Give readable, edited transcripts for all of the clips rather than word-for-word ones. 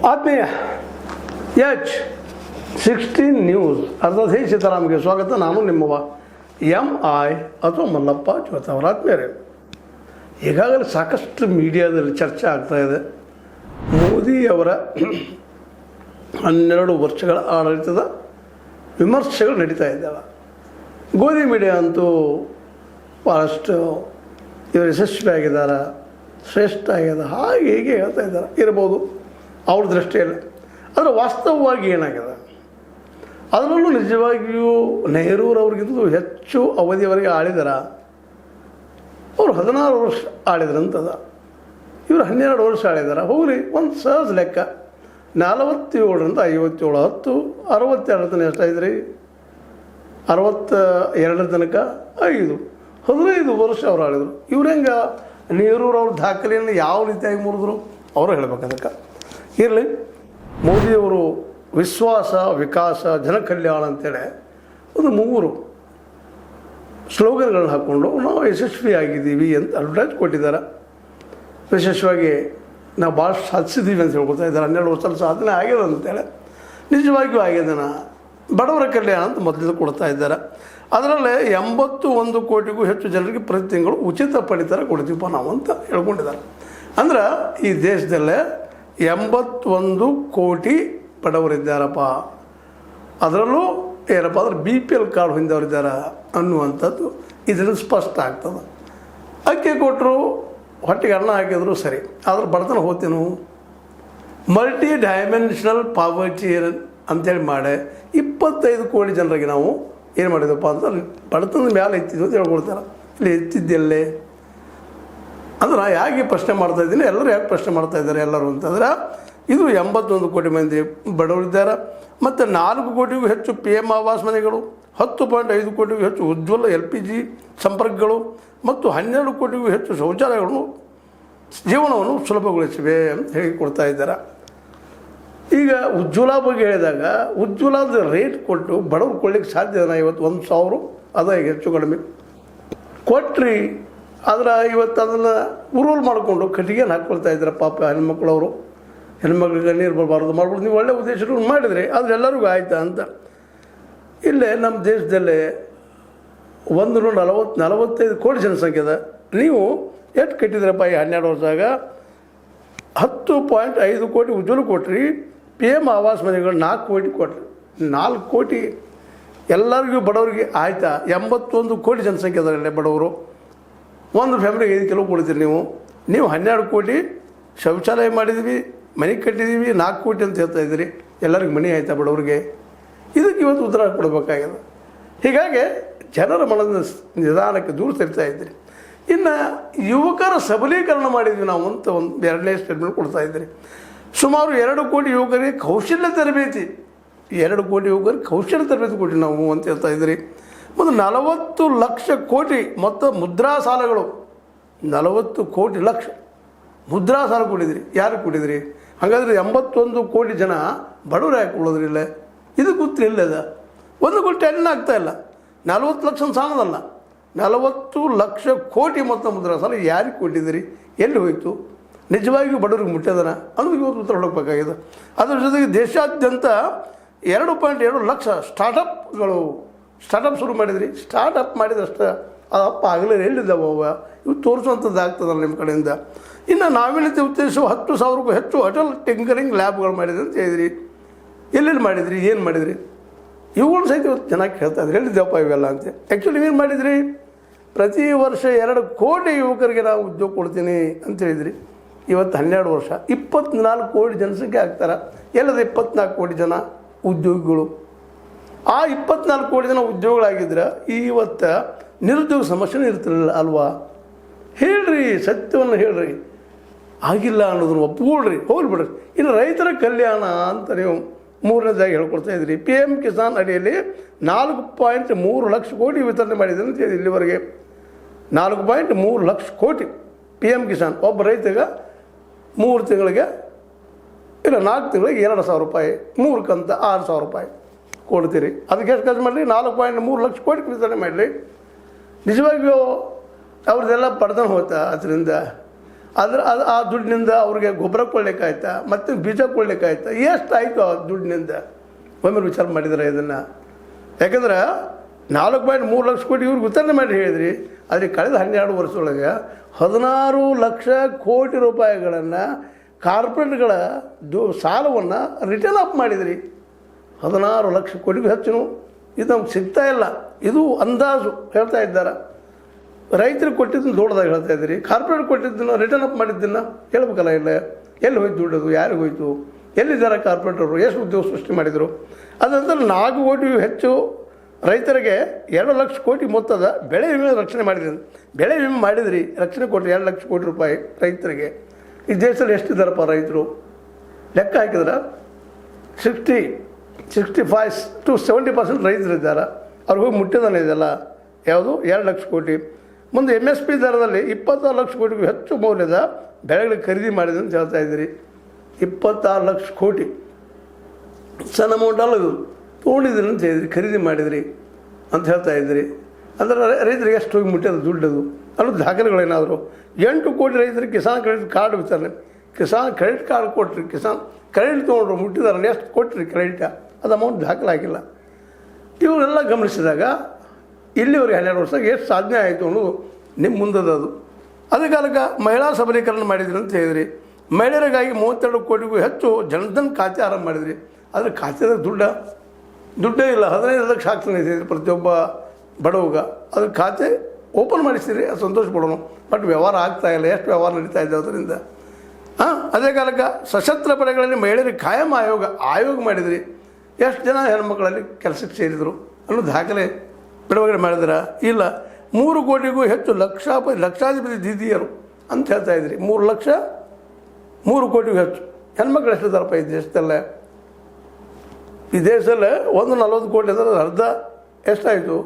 ಆತ್ಮೀಯ H16 news ಅರ್ಧಧೇ ಸೀತಾರಾಮ್ಗೆ ಸ್ವಾಗತ. ನಾನು ನಿಮ್ಮವ MI ಅಥವಾ ಮಲ್ಲಪ್ಪ ಅವರ ಆತ್ಮೀಯರೇ, ಈಗಾಗಲೇ ಸಾಕಷ್ಟು ಮೀಡಿಯಾದಲ್ಲಿ ಚರ್ಚೆ ಆಗ್ತಾ ಇದೆ. ಮೋದಿಯವರ 12 ವರ್ಷಗಳ ಆಡಳಿತದ ವಿಮರ್ಶೆಗಳು ನಡೀತಾ ಇದ್ದಾವೆ. ಗೋಧಿ ಮೀಡಿಯಾ ಅಂತೂ ಭಾಳಷ್ಟು ಇವರು ಯಶಸ್ವಿಯಾಗಿದ್ದಾರೆ, ಶ್ರೇಷ್ಠ ಆಗಿದೆ, ಹಾಗೆ ಹೀಗೆ ಹೇಳ್ತಾ ಇದ್ದಾರೆ. ಇರ್ಬೋದು ಅವ್ರ ದೃಷ್ಟಿಯಲ್ಲಿ. ಆದರೆ ವಾಸ್ತವವಾಗಿ ಏನಾಗಿದೆ, ಅದರಲ್ಲೂ ನಿಜವಾಗಿಯೂ ನೆಹರೂರವ್ರಿಗಿಂತಲೂ ಹೆಚ್ಚು ಅವಧಿಯವರೆಗೆ ಆಳಿದಾರ. ಅವರು 16 ವರ್ಷ ಆಳಿದ್ರಂತದ, ಇವರು 12 ವರ್ಷ ಆಳಿದಾರ. ಹೋಗ್ರಿ, ಒಂದು ಸಹಜ ಲೆಕ್ಕ 47ರಿಂದ 57, 10, 62 ತನಕ ಎಷ್ಟಾಯ್ತು ರೀ? 62 ತನಕ 15 ವರ್ಷ ಅವ್ರು ಆಳಿದರು. ಇವ್ರು ಹೆಂಗೆ ನೆಹರೂರವ್ರ ದಾಖಲೆಯನ್ನು ಯಾವ ರೀತಿಯಾಗಿ ಮುರಿದ್ರು ಅವರು ಹೇಳ್ಬೇಕು. ಅದಕ್ಕೆ ಇರಲಿ, ಮೋದಿಯವರು ವಿಶ್ವಾಸ, ವಿಕಾಸ, ಜನಕಲ್ಯಾಣ ಅಂತೇಳಿ ಒಂದು 3 ಸ್ಲೋಗನ್ಗಳನ್ನ ಹಾಕ್ಕೊಂಡು ನಾವು ಯಶಸ್ವಿಯಾಗಿದ್ದೀವಿ ಅಂತ ಅಡ್ವರ್ಟೈಸ್ ಕೊಟ್ಟಿದ್ದಾರೆ. ವಿಶೇಷವಾಗಿ ನಾವು ಭಾಳ ಸಾಧಿಸಿದ್ದೀವಿ ಅಂತ ಹೇಳ್ಕೊಳ್ತಾ ಇದ್ದಾರೆ. 12 ವರ್ಷ ಸಾಧನೆ ಆಗಿದೆ ಅಂತೇಳಿ. ನಿಜವಾಗಿಯೂ ಆಗಿದ್ದಾನ. ಬಡವರ ಕಲ್ಯಾಣ ಅಂತ ಮೊದಲು ಕೊಡ್ತಾ ಇದ್ದಾರೆ. ಅದರಲ್ಲೇ 81 ಕೋಟಿಗೂ ಹೆಚ್ಚು ಜನರಿಗೆ ಪ್ರತಿ ತಿಂಗಳು ಉಚಿತ ಪಡಿತರ ಕೊಡ್ತೀವಪ್ಪ ನಾವು ಅಂತ ಹೇಳ್ಕೊಂಡಿದ್ದಾರೆ. ಅಂದ್ರೆ ಈ ದೇಶದಲ್ಲೇ 81 ಕೋಟಿ ಬಡವರಿದ್ದಾರಪ್ಪ. ಅದರಲ್ಲೂ ಏನಪ್ಪ ಅಂದ್ರೆ BPL ಕಾರ್ಡ್ ಹೊಂದವರಿದ್ದಾರೆ ಅನ್ನುವಂಥದ್ದು ಇದರಿಂದ ಸ್ಪಷ್ಟ ಆಗ್ತದೆ. ಅಕ್ಕಿ ಕೊಟ್ಟರು, ಹೊಟ್ಟೆಗೆ ಅನ್ನ ಹಾಕಿದ್ರು ಸರಿ, ಆದ್ರೆ ಬಡತನ ಹೋಗ್ತೀವಿ. ಮಲ್ಟಿ ಡೈಮೆನ್ಷನಲ್ ಪಾವರ್ಟಿ ಅಂತೇಳಿ ಮಾಡಿ 25 ಕೋಟಿ ಜನರಿಗೆ ನಾವು ಏನು ಮಾಡಿದಪ್ಪ ಅಂತ ಬಡತನದ ಮೇಲೆ ಎತ್ತಿದ್ವಿ ಅಂತ ಹೇಳ್ಕೊಳ್ತಾರೆ. ಇಲ್ಲಿ ಎತ್ತಿದ್ದೆಲ್ಲೇ ಅಂದ್ರೆ ಯಾಕೆ ಪ್ರಶ್ನೆ ಮಾಡ್ತಾಯಿದ್ದೀನಿ, ಎಲ್ಲರೂ ಯಾಕೆ ಪ್ರಶ್ನೆ ಮಾಡ್ತಾಯಿದ್ದಾರೆ ಎಲ್ಲರೂ ಅಂತಂದ್ರೆ, ಇದು 81 ಕೋಟಿ ಮಂದಿ ಬಡವರಿದ್ದಾರೆ. ಮತ್ತು 4 ಕೋಟಿಗೂ ಹೆಚ್ಚು PM ಆವಾಸ್ ಮನೆಗಳು, 10.5 ಕೋಟಿಗೂ ಹೆಚ್ಚು ಉಜ್ವಲ LPG ಸಂಪರ್ಕಗಳು ಮತ್ತು 12 ಕೋಟಿಗೂ ಹೆಚ್ಚು ಶೌಚಾಲಯಗಳನ್ನು ಜೀವನವನ್ನು ಸುಲಭಗೊಳಿಸಿವೆ ಅಂತ ಹೇಳಿ ಕೊಡ್ತಾ ಇದ್ದಾರೆ. ಈಗ ಉಜ್ವಲ ಬಗ್ಗೆ ಹೇಳಿದಾಗ, ಉಜ್ವಲದ ರೇಟ್ ಕೊಟ್ಟು ಬಡವ್ರು ಕೊಡ್ಲಿಕ್ಕೆ ಸಾಧ್ಯನ? ಇವತ್ತು 1,000 ಅದ ಈಗ ಹೆಚ್ಚು ಕಡಿಮೆ ಕೊಟ್ರಿ. ಆದ್ರೆ ಇವತ್ತು ಅದನ್ನು ಉರುವಲ್ ಮಾಡಿಕೊಂಡು ಕಟ್ಟಿಗೆನ ಹಾಕ್ಕೊಳ್ತಾ ಇದ್ದಾರೆ ಪಾಪ ಹೆಣ್ಮಕ್ಳವರು. ಹೆಣ್ಮಕ್ಳಿಗೆ ನೀರು ಬರಬಾರ್ದು ಮಾಡ್ಬೋದು. ನೀವು ಒಳ್ಳೆ ಉದ್ದೇಶಗಳು ಮಾಡಿದ್ರಿ, ಆದರೆ ಎಲ್ಲರಿಗೂ ಆಯ್ತಾ ಅಂತ. ಇಲ್ಲೇ ನಮ್ಮ ದೇಶದಲ್ಲೇ 145 ಕೋಟಿ ಜನಸಂಖ್ಯೆ ಅದ. ನೀವು ಎಷ್ಟು ಕಟ್ಟಿದ್ರಪ್ಪ ಈ 12 ವರ್ಷದಾಗ? 10.5 ಕೋಟಿ ಉಜ್ವಲ ಕೊಟ್ರಿ. PM ಆವಾಸ್ ಮನೆಗಳು 4 ಕೋಟಿ ಕೊಟ್ರಿ. 4 ಕೋಟಿ ಎಲ್ಲರಿಗೂ ಬಡವರಿಗೆ ಆಯ್ತಾ? 81 ಕೋಟಿ ಜನಸಂಖ್ಯೆ ಅದರಲ್ಲೇ ಬಡವರು. ಒಂದು ಫ್ಯಾಮಿಲಿಗೆ 5 ಕಿಲೋ ಕೊಡ್ತೀರಿ ನೀವು 12 ಕೋಟಿ ಶೌಚಾಲಯ ಮಾಡಿದ್ವಿ, ಮನೆ ಕಟ್ಟಿದ್ದೀವಿ, 4 ಕೋಟಿ ಅಂತ ಹೇಳ್ತಾ ಇದ್ದೀರಿ. ಎಲ್ಲರಿಗೂ ಮನೆ ಆಯ್ತಾ ಬಡವ್ರಿಗೆ? ಇದಕ್ಕೆ ಇವತ್ತು ಉತ್ತರ ಕೊಡಬೇಕಾಗಿದೆ. ಹೀಗಾಗಿ ಜನರ ಮನದ ನಿಧಾನಕ್ಕೆ ದೂರ ತರ್ತಾ ಇದ್ದೀರಿ. ಇನ್ನು ಯುವಕರ ಸಬಲೀಕರಣ ಮಾಡಿದ್ವಿ ನಾವು ಅಂತ ಒಂದು 2ನೇ ಸ್ಟೇಟ್ಮೆಂಟ್ ಕೊಡ್ತಾ ಇದ್ದೀರಿ. ಸುಮಾರು 2 ಕೋಟಿ ಯುವಕರಿಗೆ ಕೌಶಲ್ಯ ತರಬೇತಿ, 2 ಕೋಟಿ ಯುವಕರಿಗೆ ಕೌಶಲ್ಯ ತರಬೇತಿ ಕೊಟ್ಟು ನಾವು ಅಂತ ಹೇಳ್ತಾ ಇದ್ದೀರಿ. ಮತ್ತು 40 ಲಕ್ಷ ಕೋಟಿ ಮೊತ್ತ ಮುದ್ರಾ ಸಾಲಗಳು, 40 ಕೋಟಿ ಲಕ್ಷ ಮುದ್ರಾ ಸಾಲ ಕೊಟ್ಟಿದ್ರಿ. ಯಾರಿಗೆ ಕೊಟ್ಟಿದ್ರಿ? ಹಾಗಾದರೆ 81 ಕೋಟಿ ಜನ ಬಡವರು ಯಾಕೆ ಕೊಡೋದ್ರಿ? ಇಲ್ಲ, ಇದು ಗೊತ್ತಿಲ್ಲ. ಅದ ಒಂದು ಕೋಟಿ ಎಣ್ಣೆ ಆಗ್ತಾಯಿಲ್ಲ. 40 ಲಕ್ಷ ಸಾಲದಲ್ಲ, 40 ಲಕ್ಷ ಕೋಟಿ ಮೊತ್ತ ಮುದ್ರಾ ಸಾಲ ಯಾರಿಗೆ ಕೊಟ್ಟಿದ್ದೀರಿ? ಎಲ್ಲಿ ಹೋಯಿತು? ನಿಜವಾಗಿಯೂ ಬಡವರಿಗೆ ಮುಟ್ಟಿದನ? ಅದು ಇವತ್ತು ಉತ್ತರ ಹುಡುಕಬೇಕಾಗಿದೆ. ಅದರ ಜೊತೆಗೆ ದೇಶಾದ್ಯಂತ 2.2 ಲಕ್ಷ ಸ್ಟಾರ್ಟಪ್ ಶುರು ಮಾಡಿದ್ರಿ. ಸ್ಟಾರ್ಟಪ್ ಮಾಡಿದಷ್ಟು ಅಪ್ಪ ಆಗಲೇ ಎಲ್ಲಿದ್ದಾವೆ ಅವ? ಇವು ತೋರಿಸುವಂಥದ್ದು ಆಗ್ತದಲ್ಲ ನಿಮ್ಮ ಕಡೆಯಿಂದ. ಇನ್ನು ನಾವೀನ್ಯತೆ ಉದ್ದೇಶವು 10,000ಕ್ಕೂ ಹೆಚ್ಚು ಅಟಲ್ ಟಿಂಕರಿಂಗ್ ಲ್ಯಾಬ್ಗಳು ಮಾಡಿದ್ರಿ ಅಂತ ಹೇಳಿದ್ರಿ. ಎಲ್ಲೆಲ್ಲಿ ಮಾಡಿದ್ರಿ? ಏನು ಮಾಡಿದ್ರಿ? ಇವುಗಳು ಸಹಿತ ಇವತ್ತು ಚೆನ್ನಾಗಿ ಹೇಳ್ತಾ ಇದ್ರಿ. ಎಲ್ಲಿದ್ದಾವಪ್ಪ ಇವೆಲ್ಲ ಅಂತ. ಆ್ಯಕ್ಚುಲಿ ಏನು ಮಾಡಿದ್ರಿ? ಪ್ರತಿ ವರ್ಷ 2 ಕೋಟಿ ಯುವಕರಿಗೆ ನಾವು ಉದ್ಯೋಗ ಕೊಡ್ತೀನಿ ಅಂತ ಹೇಳಿದ್ರಿ. ಇವತ್ತು 12 ವರ್ಷ 24 ಕೋಟಿ ಜನಸಂಖ್ಯೆ ಆಗ್ತಾರೆ. ಎಲ್ಲದ 24 ಕೋಟಿ ಜನ ಉದ್ಯೋಗಿಗಳು. ಆ 24 ಕೋಟಿ ಜನ ಉದ್ಯೋಗಗಳಾಗಿದ್ರೆ ಇವತ್ತು ನಿರುದ್ಯೋಗ ಸಮಸ್ಯೆನೂ ಇರ್ತಿರಲಿಲ್ಲ ಅಲ್ವಾ? ಹೇಳ್ರಿ, ಸತ್ಯವನ್ನು ಹೇಳ್ರಿ. ಆಗಿಲ್ಲ ಅನ್ನೋದನ್ನು ಒಪ್ಪಿಕೊಳ್ರಿ, ಹೋಗ್ಬಿಡ್ರಿ. ಇನ್ನು ರೈತರ ಕಲ್ಯಾಣ ಅಂತ ನೀವು 3ನೇದಾಗಿ ಹೇಳ್ಕೊಡ್ತಾ ಇದ್ರಿ. PM ಕಿಸಾನ್ ಅಡಿಯಲ್ಲಿ 4.3 ಲಕ್ಷ ಕೋಟಿ ವಿತರಣೆ ಮಾಡಿದೆ ಅಂತ ಹೇಳಿ ಇಲ್ಲಿವರೆಗೆ. 4.3 ಲಕ್ಷ ಕೋಟಿ PM ಕಿಸಾನ್. ಒಬ್ಬ ರೈತಗೆ 3 ತಿಂಗಳಿಗೆ ಇಲ್ಲ 4 ತಿಂಗಳಿಗೆ 2,000 ರೂಪಾಯಿ, 3 ಕಂತ 6,000 ರೂಪಾಯಿ ಕೊಡ್ತೀರಿ. ಅದಕ್ಕೆ ಎಷ್ಟು ಖರ್ಚು ಮಾಡಿರಿ? 4.3 ಲಕ್ಷ ಕೋಟಿ ವಿತರಣೆ ಮಾಡಿರಿ. ನಿಜವಾಗಿಯೂ ಅವ್ರದ್ದೆಲ್ಲ ಬಡತನ ಹೋಗ್ತಾ ಅದರಿಂದ. ಅದು ಆ ದುಡ್ಡಿನಿಂದ ಅವ್ರಿಗೆ ಗೊಬ್ಬರ ಕೊಡ್ಲಿಕ್ಕಾಯ್ತಾ ಮತ್ತು ಬೀಜ ಕೊಡ್ಲಿಕ್ಕಾಯ್ತಾ ಎಷ್ಟಾಯಿತು ಆ ದುಡ್ಡಿನಿಂದ ಒಮ್ಮೆ ವಿಚಾರ ಮಾಡಿದರೆ ಇದನ್ನು. ಯಾಕಂದ್ರೆ 4.3 ಲಕ್ಷ ಕೋಟಿ ಇವ್ರಿಗೆ ವಿತರಣೆ ಮಾಡಿ ಹೇಳಿದ್ರಿ, ಆದರೆ ಕಳೆದ 12 ವರ್ಷದೊಳಗೆ 16 ಲಕ್ಷ ಕೋಟಿ ರೂಪಾಯಿಗಳನ್ನು ಕಾರ್ಪೊರೇಟ್ಗಳ ಸಾಲವನ್ನು ರಿಟರ್ನ್ ಅಪ್ ಮಾಡಿದ್ರಿ. 16 ಲಕ್ಷ ಕೋಟಿಗೂ ಹೆಚ್ಚು ಇದು ನಮ್ಗೆ ಸಿಗ್ತಾ ಇಲ್ಲ. ಇದು ಅಂದಾಜು ಹೇಳ್ತಾ ಇದ್ದಾರೆ. ರೈತರಿಗೆ ಕೊಟ್ಟಿದ್ದನ್ನು ದೊಡ್ಡದಾಗಿ ಹೇಳ್ತಾ ಇದ್ದೀರಿ, ಕಾರ್ಪೊರೇಟ್ ಕೊಟ್ಟಿದ್ದನ್ನು ರಿಟರ್ನ್ ಅಪ್ ಮಾಡಿದ್ದನ್ನು ಹೇಳ್ಬೇಕಲ್ಲ. ಇಲ್ಲ ಎಲ್ಲಿ ಹೋಯ್ತು ದುಡ್ಡದು, ಯಾರಿಗೆ ಹೋಯ್ತು, ಎಲ್ಲಿದ್ದಾರೆ ಕಾರ್ಪೊರೇಟರು, ಎಷ್ಟು ಉದ್ಯೋಗ ಸೃಷ್ಟಿ ಮಾಡಿದರು. ಅದರಂತರ 4 ಕೋಟಿಗೂ ಹೆಚ್ಚು ರೈತರಿಗೆ 2 ಲಕ್ಷ ಕೋಟಿ ಮೊತ್ತದ ಬೆಳೆ ವಿಮೆ ರಕ್ಷಣೆ ಮಾಡಿದ್ರಿ. ಬೆಳೆ ವಿಮೆ ಮಾಡಿದ್ರಿ, ರಕ್ಷಣೆ ಕೊಟ್ಟರೆ 2 ಲಕ್ಷ ಕೋಟಿ ರೂಪಾಯಿ ರೈತರಿಗೆ. ಈ ದೇಶದಲ್ಲಿ ಎಷ್ಟಿದ್ದಾರಪ್ಪ ರೈತರು ಲೆಕ್ಕ ಹಾಕಿದ್ರೆ 65 to 70% ರೈತರಿದ್ದಾರೆ. ಅವ್ರಿಗೆ ಹೋಗಿ ಮುಟ್ಟಿದಾನೆ ಇದೆಲ್ಲ ಯಾವುದು 2 ಲಕ್ಷ ಕೋಟಿ. ಮುಂದೆ MSP ದರದಲ್ಲಿ 26 ಲಕ್ಷ ಕೋಟಿಗೂ ಹೆಚ್ಚು ಮೌಲ್ಯದ ಬೆಳೆಗಳಿಗೆ ಖರೀದಿ ಮಾಡಿದೆ ಅಂತ ಹೇಳ್ತಾ ಇದ್ದೀರಿ. 26 ಲಕ್ಷ ಕೋಟಿ ಸಣ್ಣ ಅಮೌಂಟ್ ಅಲ್ಲ, ಇದು ತೊಗೊಂಡಿದ್ರಿ ಅಂತ ಹೇಳಿದ್ರಿ, ಖರೀದಿ ಮಾಡಿದ್ರಿ ಅಂತ ಹೇಳ್ತಾ ಇದ್ದೀರಿ. ಅಂದರೆ ರೈತರಿಗೆ ಎಷ್ಟು ಹೋಗಿ ಮುಟ್ಟಿದ ದುಡ್ಡದು ಅನ್ನೋದು ದಾಖಲೆಗಳೇನಾದರೂ. 8 ಕೋಟಿ ರೈತರಿಗೆ ಕಿಸಾನ್ ಕ್ರೆಡಿಟ್ ಕಾರ್ಡ್ ವಿತರಣೆ, ಕಿಸಾನ್ ಕ್ರೆಡಿಟ್ ಕಾರ್ಡ್ ಕೊಟ್ರಿ, ಕಿಸಾನ್ ಕ್ರೆಡಿಟ್ ತೊಗೊಂಡ್ರು, ಮುಟ್ಟಿದಾರಲ್ಲ ಎಷ್ಟು ಕೊಟ್ರಿ ಕ್ರೆಡಿಟ, ಅದು ಅಮೌಂಟ್ ದಾಖಲೆ ಆಗಿಲ್ಲ. ಇವರೆಲ್ಲ ಗಮನಿಸಿದಾಗ ಇಲ್ಲಿವರೆಗೆ 12 ವರ್ಷದಾಗ ಎಷ್ಟು ಸಾಧನೆ ಆಯಿತು ಅನ್ನೋದು ನಿಮ್ಮ ಮುಂದದು. ಅದೇ ಕಾಲಕ್ಕೆ ಮಹಿಳಾ ಸಬಲೀಕರಣ ಮಾಡಿದ್ರಿ ಅಂತ ಹೇಳಿದ್ರಿ. ಮಹಿಳೆಯರಿಗಾಗಿ 32 ಕೋಟಿಗೂ ಹೆಚ್ಚು ಜನಧನ್ ಖಾತೆ ಆರಂಭ ಮಾಡಿದ್ರಿ. ಆದರೆ ಖಾತೆದ ದುಡ್ಡೇ ಇಲ್ಲ. 15 ಲಕ್ಷ ಹಾಕ್ತಾನೆ ಇದ್ದೀರಿ ಪ್ರತಿಯೊಬ್ಬ ಬಡವಗ. ಅದ್ರ ಖಾತೆ ಓಪನ್ ಮಾಡಿಸಿರಿ, ಅದು ಸಂತೋಷ ಪಡೋಣ. ಬಟ್ ವ್ಯವಹಾರ ಆಗ್ತಾಯಿಲ್ಲ. ಎಷ್ಟು ವ್ಯವಹಾರ ನಡೀತಾ ಇದೆ ಅದರಿಂದ. ಅದೇ ಕಾಲಕ್ಕೆ ಸಶಸ್ತ್ರ ಪಡೆಗಳಲ್ಲಿ ಮಹಿಳೆಯರಿಗೆ ಕಾಯಂ ಆಯೋಗ ಮಾಡಿದ್ರಿ. ಎಷ್ಟು ಜನ ಹೆಣ್ಮಕ್ಳಲ್ಲಿ ಕೆಲಸಕ್ಕೆ ಸೇರಿದರು ಅನ್ನೋ ದಾಖಲೆ ಬಿಡುಗಡೆ ಮಾಡಿದ್ರ ಇಲ್ಲ. 3 ಕೋಟಿಗೂ ಹೆಚ್ಚು ಲಕ್ಷಾಧಿಪತಿ ದೀದಿಯರು ಅಂತ ಹೇಳ್ತಾ ಇದ್ರಿ. 3 ಕೋಟಿಗೂ ಹೆಚ್ಚು ಹೆಣ್ಮಕ್ಳು ಎಷ್ಟಿದ್ದಾರಪ್ಪ ಈ ದೇಶದಲ್ಲೇ? ಈ ದೇಶದಲ್ಲೇ 40 ಕೋಟಿ ಅಂದರೆ ಅರ್ಧ ಎಷ್ಟಾಯಿತು?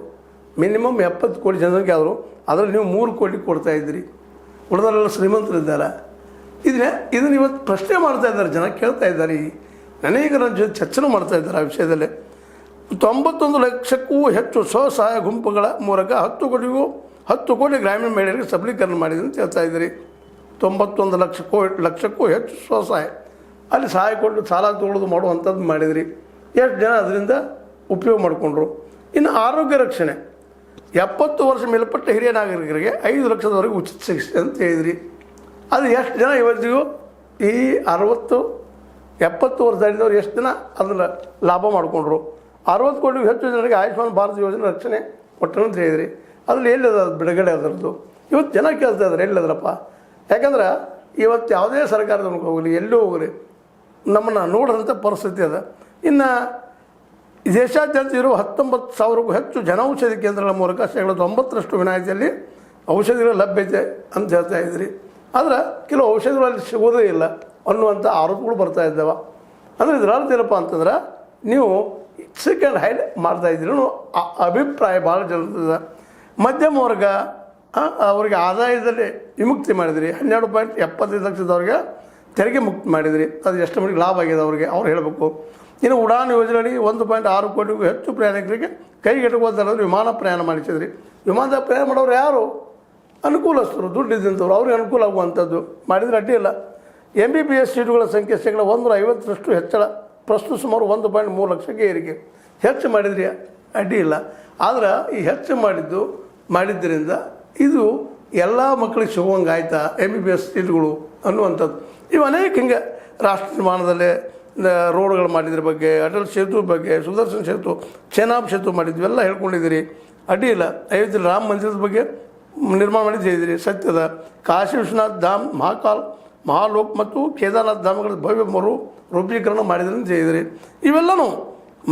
ಮಿನಿಮಮ್ 70 ಕೋಟಿ ಜನಸಂಖ್ಯೆ ಆದರು. ಅದರಲ್ಲಿ ನೀವು 3 ಕೋಟಿ ಕೊಡ್ತಾಯಿದ್ರಿ. ಉಳಿದವರೆಲ್ಲ ಶ್ರೀಮಂತರಿದ್ದಾರೆ. ಇದನ್ನು ಇವತ್ತು ಪ್ರಶ್ನೆ ಮಾಡ್ತಾ ಇದ್ದಾರೆ, ಜನ ಕೇಳ್ತಾ ಇದ್ದಾರೆ. ಅನೇಕ ಜೊತೆ ಚರ್ಚೆ ಮಾಡ್ತಾ ಇದ್ದಾರೆ ಆ ವಿಷಯದಲ್ಲಿ. 91 ಲಕ್ಷಕ್ಕೂ ಹೆಚ್ಚು ಸ್ವಸಹಾಯ ಗುಂಪುಗಳ ಮೂಲಕ 10 ಕೋಟಿ ಗ್ರಾಮೀಣ ಮಹಿಳೆಯರಿಗೆ ಸಬಲೀಕರಣ ಮಾಡಿದೆ ಅಂತ ಹೇಳ್ತಾ ಇದ್ದೀರಿ. 91 ಲಕ್ಷಕ್ಕೂ ಹೆಚ್ಚು ಸ್ವಸಹಾಯ, ಅಲ್ಲಿ ಸಹಾಯ ಕೊಟ್ಟು ಸಾಲ ತೊಗೊಳ್ಳೋದು ಮಾಡುವಂಥದ್ದು ಮಾಡಿದ್ರಿ. ಎಷ್ಟು ಜನ ಅದರಿಂದ ಉಪಯೋಗ ಮಾಡಿಕೊಂಡ್ರು. ಇನ್ನು ಆರೋಗ್ಯ ರಕ್ಷಣೆ 70 ವರ್ಷ ಮೇಲ್ಪಟ್ಟ ಹಿರಿಯ ನಾಗರಿಕರಿಗೆ 5 ಲಕ್ಷದವರೆಗೆ ಉಚಿತ ಚಿಕಿತ್ಸೆ ಅಂತ ಹೇಳಿದ್ರಿ. ಅದು ಎಷ್ಟು ಜನ ಇವತ್ತಿಗೂ ಈ 60-70 ವರ್ಷ ದಾಟಿದವ್ರು ಎಷ್ಟು ಜನ ಅದನ್ನು ಲಾಭ ಮಾಡಿಕೊಂಡ್ರು. 60 ಕೋಟಿಗೂ ಹೆಚ್ಚು ಜನರಿಗೆ ಆಯುಷ್ಮಾನ್ ಭಾರತ್ ಯೋಜನೆ ರಕ್ಷಣೆ ಕೊಟ್ಟರು ಅಂತ ಹೇಳಿದ್ರಿ. ಅದ್ರಲ್ಲಿ ಎಲ್ಲಿದೆ ಅದು ಬಿಡುಗಡೆ ಅದರದ್ದು? ಇವತ್ತು ಜನ ಕೇಳ್ತಾ ಇದ್ದಾರೆ ಎಲ್ಲಿದ್ರಪ್ಪ. ಯಾಕಂದ್ರೆ ಇವತ್ತು ಯಾವುದೇ ಸರ್ಕಾರದವನಿಗೆ ಹೋಗಲಿ, ಎಲ್ಲೂ ಹೋಗಲಿ, ನಮ್ಮನ್ನು ನೋಡಿದಂಥ ಪರಿಸ್ಥಿತಿ ಅದ. ಇನ್ನು ದೇಶಾದ್ಯಂತ ಇರುವ 19,000ಕ್ಕೂ ಹೆಚ್ಚು ಜನೌಷಧಿ ಕೇಂದ್ರಗಳ ಮೂಲಕ 90% ವಿನಾಯಿತಿಯಲ್ಲಿ ಔಷಧಿಗಳ ಲಭ್ಯತೆ ಅಂತ ಹೇಳ್ತಾ ಇದ್ರಿ. ಆದರೆ ಕೆಲವು ಔಷಧಿಗಳಲ್ಲಿ ಸಿಗೋದೇ ಇಲ್ಲ ಅನ್ನುವಂಥ ಆರೋಪಗಳು ಬರ್ತಾ ಇದ್ದಾವೆ. ಅಂದರೆ ಇದರ ಅರ್ಥ ಏನಪ್ಪ ಅಂತಂದ್ರೆ ನೀವು ಸೆಕೆಂಡ್ ಹೈಡ್ ಮಾಡ್ತಾಯಿದ್ದೀರಿ ಅನ್ನೋ ಅಭಿಪ್ರಾಯ ಭಾಳ ಜನರದ. ಮಧ್ಯಮ ವರ್ಗ ಅವ್ರಿಗೆ ಆದಾಯದಲ್ಲಿ ವಿಮುಕ್ತಿ ಮಾಡಿದ್ರಿ. 12.75 ಲಕ್ಷದವ್ರಿಗೆ ತೆರಿಗೆ ಮುಕ್ತಿ ಮಾಡಿದ್ರಿ. ಅದು ಎಷ್ಟು ಮಟ್ಟಿಗೆ ಲಾಭ ಆಗಿದೆ ಅವ್ರು ಹೇಳಬೇಕು. ಇನ್ನು ಉಡಾನ್ ಯೋಜನೆಯಡಿ 1.6 ಕೋಟಿಗೂ ಹೆಚ್ಚು ಪ್ರಯಾಣಿಕರಿಗೆ ಕೈಗೆಟುಕುವ ದರದಲ್ಲಿ ವಿಮಾನ ಪ್ರಯಾಣ ಮಾಡಿಸಿದ್ರಿ. ವಿಮಾನದ ಪ್ರಯಾಣ ಮಾಡೋರು ಯಾರು? ಅನುಕೂಲಸ್ಥರು, ದುಡ್ಡು ಇದ್ದಂಥವ್ರು, ಅವ್ರಿಗೆ ಅನುಕೂಲ ಆಗುವಂಥದ್ದು ಮಾಡಿದರೆ ಅಡ್ಡಿ ಇಲ್ಲ. MBBS ಸೀಟುಗಳ ಸಂಖ್ಯೆ 150% ಹೆಚ್ಚಳ, ಪ್ರಸ್ತುತ ಸುಮಾರು 1.3 ಲಕ್ಷಕ್ಕೆ ಏರಿಕೆ. ಹೆಚ್ಚು ಮಾಡಿದ್ರಿ, ಅಡ್ಡಿ ಇಲ್ಲ. ಆದ್ರೆ ಈ ಹೆಚ್ಚು ಮಾಡಿದ್ದರಿಂದ ಇದು ಎಲ್ಲ ಮಕ್ಕಳಿಗೆ ಸಿಗುವಂಗೆ ಆಯ್ತಾ MBBS ಸೀಟುಗಳು ಅನ್ನುವಂಥದ್ದು. ಇವು ಅನೇಕ ಹಿಂಗೆ ರಾಷ್ಟ್ರ ನಿರ್ಮಾಣದಲ್ಲೇ ರೋಡ್ಗಳು ಮಾಡಿದ್ರ ಬಗ್ಗೆ, ಅಟಲ್ ಸೇತು ಬಗ್ಗೆ, ಸುದರ್ಶನ್ ಸೇತು, ಚೆನಾಬ್ ಸೇತು ಮಾಡಿದ್ವಿ, ಎಲ್ಲ ಹೇಳ್ಕೊಂಡಿದ್ದೀರಿ, ಅಡ್ಡಿ ಇಲ್ಲ. ಅಯೋಧ್ಯೆ ರಾಮ ಮಂದಿರದ ಬಗ್ಗೆ ನಿರ್ಮಾಣ ಮಾಡಿದ್ದೀರಿ, ಸತ್ಯದ. ಕಾಶಿ ವಿಶ್ವನಾಥ್ ಧಾಮ್, ಮಹಾಲೋಕ್ ಮತ್ತು ಕೇದಾರ್ನಾಥ್ ಧಾಮಗಳ ಭವ್ಯ ರೂಪೀಕರಣ ಮಾಡಿದ್ರಿ ಅಂತ ಹೇಳಿದಿರಿ. ಇವೆಲ್ಲನೂ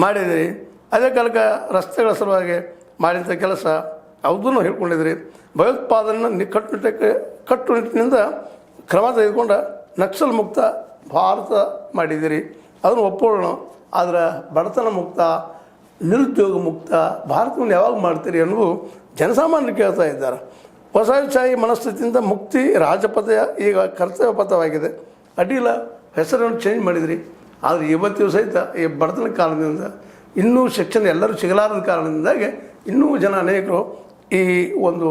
ಮಾಡಿದಿರಿ. ಅದೇ ಕಾಲಕ್ಕೆ ರಸ್ತೆಗಳ ಸಲುವಾಗಿ ಮಾಡಿದಂಥ ಕೆಲಸ ಯಾವುದನ್ನು ಹೇಳ್ಕೊಂಡಿದ್ರಿ. ಭಯೋತ್ಪಾದನೆ ಕಟ್ಟುನಿಟ್ಟಿನಿಂದ ಕ್ರಮ ತೆಗೆದುಕೊಂಡ ನಕ್ಸಲ್ ಮುಕ್ತ ಭಾರತ ಮಾಡಿದಿರಿ. ಅದನ್ನು ಒಪ್ಕೊಳ್ಳೋಣ. ಆದರೆ ಬಡತನ ಮುಕ್ತ, ನಿರುದ್ಯೋಗ ಮುಕ್ತ ಭಾರತವನ್ನು ಯಾವಾಗ ಮಾಡ್ತೀರಿ ಅನ್ನೋದು ಜನಸಾಮಾನ್ಯರು ಕೇಳ್ತಾ ಇದ್ದಾರೆ. ವಸಾಹತುಶಾಹಿ ಮನಸ್ಥಿತಿಯಿಂದ ಮುಕ್ತಿ ರಾಜಪಥ ಈಗ ಕರ್ತವ್ಯ ಪಥವಾಗಿದೆ. ಅಡ್ಡಿಲ್ಲ, ಹೆಸರನ್ನು ಚೇಂಜ್ ಮಾಡಿದ್ರಿ. ಆದರೆ ಇವತ್ತಿಗೂ ಸಹಿತ ಈ ಬಡತನ ಕಾರಣದಿಂದ ಇನ್ನೂ ಶಿಕ್ಷಣ ಎಲ್ಲರೂ ಸಿಗಲಾರದ ಕಾರಣದಿಂದಾಗಿ ಇನ್ನೂ ಜನ ಅನೇಕರು ಈ ಒಂದು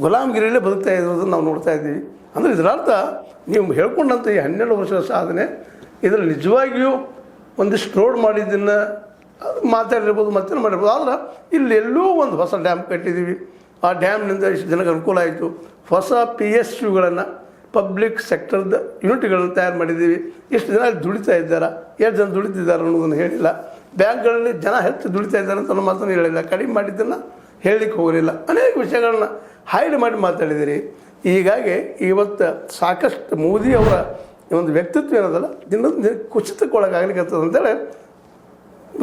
ಗುಲಾಮಗಿರಿಯಲ್ಲೇ ಬದುಕ್ತಾ ಇರೋದನ್ನು ನಾವು ನೋಡ್ತಾ ಇದ್ದೀವಿ. ಅಂದರೆ ಇದರರ್ಥ ನೀವು ಹೇಳ್ಕೊಂಡಂಥ ಈ 12 ವರ್ಷದ ಸಾಧನೆ ಇದರಲ್ಲಿ ನಿಜವಾಗಿಯೂ ಒಂದಿಷ್ಟು ರೋಡ್ ಮಾಡಿದ್ದನ್ನು ಮಾತಾಡಿರ್ಬೋದು, ಮತ್ತೇನು ಮಾಡಿರ್ಬೋದು. ಆದ್ರೆ ಇಲ್ಲಿ ಎಲ್ಲೋ ಒಂದು ಹೊಸ ಡ್ಯಾಮ್ ಕಟ್ಟಿದ್ದೀವಿ. ಆ ಡ್ಯಾಮ್ನಿಂದ ಇಷ್ಟು ಜನಕ್ಕೆ ಅನುಕೂಲ ಆಯಿತು. ಹೊಸ PSUಗಳನ್ನು ಪಬ್ಲಿಕ್ ಸೆಕ್ಟರ್ದ ಯೂನಿಟ್ಗಳನ್ನು ತಯಾರು ಮಾಡಿದ್ದೀವಿ. ಇಷ್ಟು ಜನ ದುಡಿತಾ ಇದ್ದಾರೆ, ಎಷ್ಟು ಜನ ದುಡಿತಿದ್ದಾರೆ ಅನ್ನೋದನ್ನು ಹೇಳಿಲ್ಲ. ಬ್ಯಾಂಕ್ಗಳಲ್ಲಿ ಜನ ಹೆಚ್ಚು ದುಡಿತಾ ಇದ್ದಾರೆ ಅಂತ ಅನ್ನೋ ಮಾತನ್ನು ಹೇಳಿಲ್ಲ. ಕಡಿಮೆ ಮಾಡಿದ್ದನ್ನು ಹೇಳಲಿಕ್ಕೆ ಹೋಗಲಿಲ್ಲ. ಅನೇಕ ವಿಷಯಗಳನ್ನ ಹೈಡ್ ಮಾಡಿ ಮಾತಾಡಿದ್ದೀರಿ. ಹೀಗಾಗಿ ಇವತ್ತು ಸಾಕಷ್ಟು ಮೋದಿಯವರ ಒಂದು ವ್ಯಕ್ತಿತ್ವ ಏನದಲ್ಲ ದಿನದ ಕುಸಿತಕ್ಕೊಳಗಾಗಲಿಕ್ಕೆ ಅಂತೇಳಿ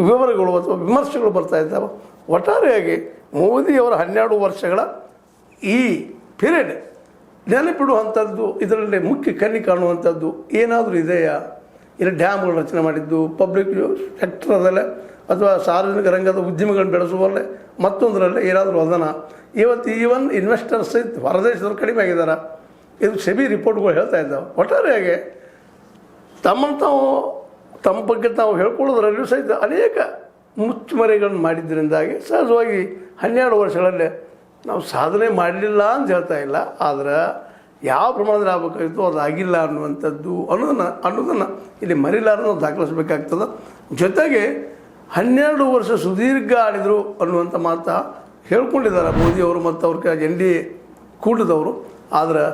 ವಿವರಗಳು ಅಥವಾ ವಿಮರ್ಶೆಗಳು ಬರ್ತಾ ಇದ್ದಾವೆ. ಒಟ್ಟಾರೆಯಾಗಿ ಮೋದಿಯವರ 12 ವರ್ಷಗಳ ಈ ಪೀರಿಯಡ್ ನೆನಪಿಡುವಂಥದ್ದು, ಇದರಲ್ಲಿ ಮುಖ್ಯ ಕಣ್ಣಿ ಕಾಣುವಂಥದ್ದು ಏನಾದರೂ ಇದೆಯಾ? ಇಲ್ಲಿ ಡ್ಯಾಮ್ಗಳು ರಚನೆ ಮಾಡಿದ್ದು, ಪಬ್ಲಿಕ್ ಸೆಕ್ಟರದಲ್ಲೇ ಅಥವಾ ಸಾರ್ವಜನಿಕ ರಂಗದ ಉದ್ಯಮಗಳನ್ನು ಬೆಳೆಸುವಲ್ಲೇ, ಮತ್ತೊಂದರಲ್ಲೇ ಏನಾದರೂ ಅದನ್ನು ಇವತ್ತು ಈವನ್ ಇನ್ವೆಸ್ಟರ್ಸ್ ಸಹಿತ ಹೊರದೇಶದವ್ರು ಕಡಿಮೆ ಆಗಿದ್ದಾರೆ. ಇದು ಸೆಬಿ ರಿಪೋರ್ಟ್ಗಳು ಹೇಳ್ತಾ ಇದ್ದಾವೆ. ಒಟ್ಟಾರೆಯಾಗಿ ತಮ್ಮ ಬಗ್ಗೆ ತಾವು ಹೇಳ್ಕೊಳ್ಳೋದ್ರಲ್ಲೂ ಸಹಿತ ಅನೇಕ ಮುಚ್ಚುಮರೆಗಳನ್ನು ಮಾಡಿದ್ದರಿಂದಾಗಿ ಸಹಜವಾಗಿ 12 ವರ್ಷಗಳಲ್ಲೇ ನಾವು ಸಾಧನೆ ಮಾಡಲಿಲ್ಲ ಅಂತ ಹೇಳ್ತಾ ಇಲ್ಲ. ಆದರೆ ಯಾವ ಪ್ರಮಾಣದಲ್ಲಿ ಆಗಬೇಕಾಗಿತ್ತು ಅದು ಆಗಿಲ್ಲ ಅನ್ನೋದನ್ನು ಇಲ್ಲಿ ಮರಿಲಾರ ನಾವು ದಾಖಲಿಸಬೇಕಾಗ್ತದೆ. ಜೊತೆಗೆ 12 ವರ್ಷ ಸುದೀರ್ಘ ಆಳಿದರು ಅನ್ನುವಂಥ ಮಾತು ಹೇಳ್ಕೊಂಡಿದ್ದಾರೆ ಮೋದಿಯವರು ಮತ್ತು ಅವ್ರ NDA ಕೂಟದವರು. ಆದರೆ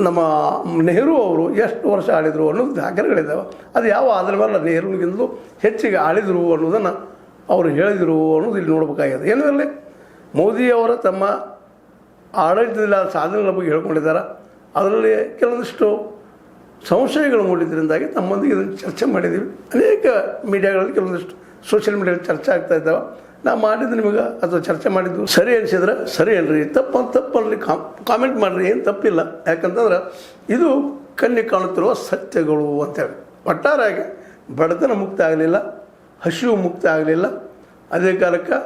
ನಮ್ಮ ನೆಹರು ಅವರು ಎಷ್ಟು ವರ್ಷ ಆಳಿದರು ಅನ್ನೋದು ದಾಖಲೆಗಳಿದ್ದಾವೆ. ಅದು ಯಾವ ಆಧಾರ ಮೇಲೆ ನೆಹರುವಿಗಿಂತಲೂ ಹೆಚ್ಚಿಗೆ ಆಳಿದರು ಅನ್ನೋದನ್ನು ಅವರು ಹೇಳಿದರು ಅನ್ನೋದು ಇಲ್ಲಿ ನೋಡಬೇಕಾಗಿದೆ. ಏನೂ ಇರಲಿ, ಮೋದಿಯವರ ತಮ್ಮ ಆಡಳಿತದಲ್ಲಿ ಸಾಧನೆಗಳ ಬಗ್ಗೆ ಹೇಳ್ಕೊಂಡಿದ್ದಾರೆ. ಅದರಲ್ಲಿ ಕೆಲವೊಂದಿಷ್ಟು ಸಂಶಯಗಳು ಮೂಡಿದ್ರಿಂದಾಗಿ ತಮ್ಮೊಂದಿಗೆ ಇದನ್ನು ಚರ್ಚೆ ಮಾಡಿದ್ದೀವಿ. ಅನೇಕ ಮೀಡಿಯಾಗಳಲ್ಲಿ ಕೆಲವೊಂದಿಷ್ಟು ಸೋಷಿಯಲ್ ಮೀಡಿಯಾದಲ್ಲಿ ಚರ್ಚೆ ಆಗ್ತಾ ಇದ್ದಾವೆ. ನಾವು ಮಾಡಿದ್ದು ನಿಮಗೆ ಅಥವಾ ಚರ್ಚೆ ಮಾಡಿದ್ದು ಸರಿ ಅನಿಸಿದ್ರೆ ಸರಿ ಅಲ್ರಿ, ತಪ್ಪಲ್ಲಿ ಕಾಮೆಂಟ್ ಮಾಡಿರಿ, ಏನು ತಪ್ಪಿಲ್ಲ. ಯಾಕಂತಂದ್ರೆ ಇದು ಕಣ್ಣಿಗೆ ಕಾಣುತ್ತಿರುವ ಸತ್ಯಗಳು ಅಂತೇಳಿ. ಒಟ್ಟಾರೆಯಾಗಿ ಬಡತನ ಮುಕ್ತ ಆಗಲಿಲ್ಲ, ಹಸಿವು ಮುಕ್ತ ಆಗಲಿಲ್ಲ, ಅದೇ ಕಾಲಕ್ಕೆ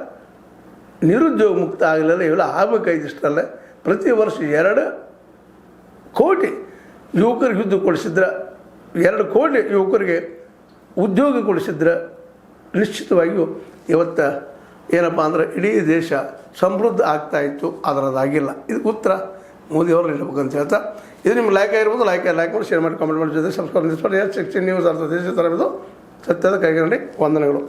ನಿರುದ್ಯೋಗ ಮುಕ್ತ ಆಗಲಿಲ್ಲ. ಇವೆಲ್ಲ ಆಗಬೇಕಾಗಿಷ್ಟಲ್ಲೇ ಪ್ರತಿ ವರ್ಷ 2 ಕೋಟಿ ಯುವಕರಿಗೆ ಯುದ್ಧ ಕೊಡಿಸಿದ್ರೆ, 2 ಕೋಟಿ ಯುವಕರಿಗೆ ಉದ್ಯೋಗ ಕೊಡಿಸಿದ್ರೆ ನಿಶ್ಚಿತವಾಗಿಯೂ ಇವತ್ತು ಏನಪ್ಪ ಅಂದ್ರೆ ಇಡೀ ದೇಶ ಸಮೃದ್ಧ ಆಗ್ತಾಯಿತ್ತು. ಅದರದಾಗಿಲ್ಲ. ಇದಕ್ಕೆ ಉತ್ತರ ಮೋದಿಯವರು ನೀಡಬೇಕಂತ ಹೇಳ್ತಾ, ಇದು ನಿಮ್ಗೆ ಲೈಕ್ ಆಗಿರ್ಬೋದು. ಲೈಕ್ ಮಾಡಿ, ಶೇರ್ ಮಾಡಿ, ಕಾಮೆಂಟ್ ಮಾಡಿ, ಜೊತೆ ಸಬ್ಸ್ಕ್ರೈಬ್ ಮಾಡಿ. ನ್ಯೂಸ್ ಅರ್ಥ ದೇಶ ಥರ ಇದು ಸತ್ಯದ ಕೈಗಂಡಿ ವಂದನೆಗಳು.